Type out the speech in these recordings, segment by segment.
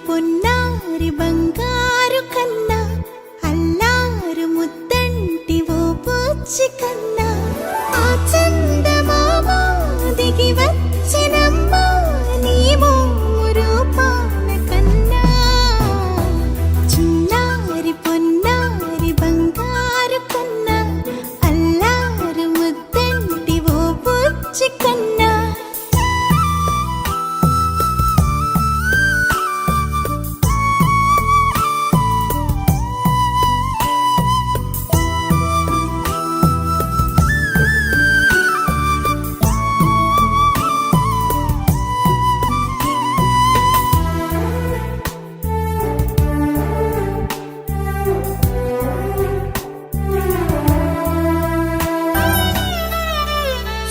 పొన్నారి బంగారు కన్నా అల్లారు ముద్దంటి ఓ బుచ్చి కన్నా ఆ చందమామ దిగి వచ్చినమ్మా నీ రూపాల కన్నా చిన్నారి పొన్నారి బంగారు కన్నా అల్లారు ముద్దంటి ఓ బుచ్చి కన్నా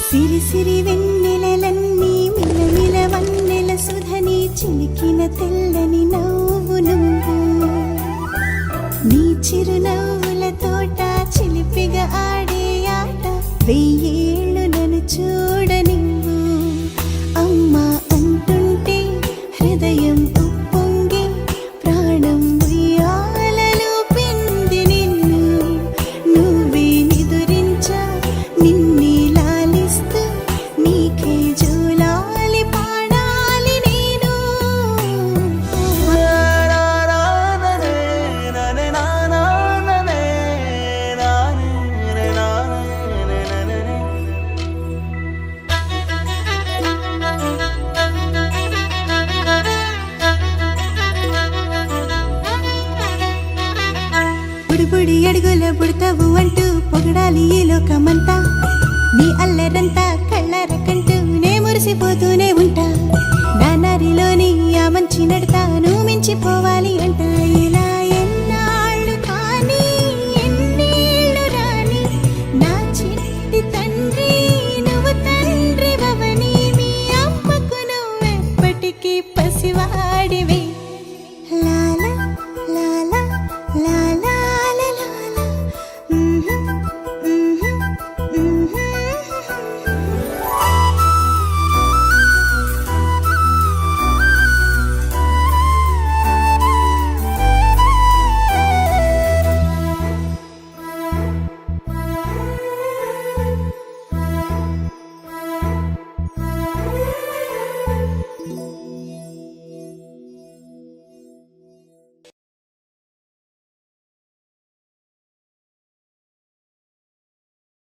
సిరి సిరి వెన్నెలలన్నీ మిలమిల వన్నెల సుధని చిలికిన తెల్లని నవ్వు నువ్వు నీ చిరునవ్వుల తోట చిలిపిగా ఆడే ఆట వెయ్యేళ్ళు నన్ను చూడ నువ్వు అమ్మా అంటుంటే హృదయం ఉప్పొంగి ప్రాణం ఉయ్యాలలో పిండి నిన్ను నువ్వే నిదురించా నిన్నే నీకే జూలాలి పాడాలి నేను బుడి బుడి అడుగుల బుడతావు అంటూ పొగడాలి ఈ లోకమంతా నీ అల్లరంతా కళ్ళారకంటూ నే మురిసిపోతూనే ఉంటా నా నారిలోని ఆ మంచి నడతాను మించిపోవాలి అంట ఇలా ఎన్నాళ్ళు కానీ ఎన్నేళ్ళు రాని నా చిట్టి తండ్రి నువ్వు తండ్రి భవని మీ అమ్మకు నువ్వెప్పటికీ పసివాడివి లా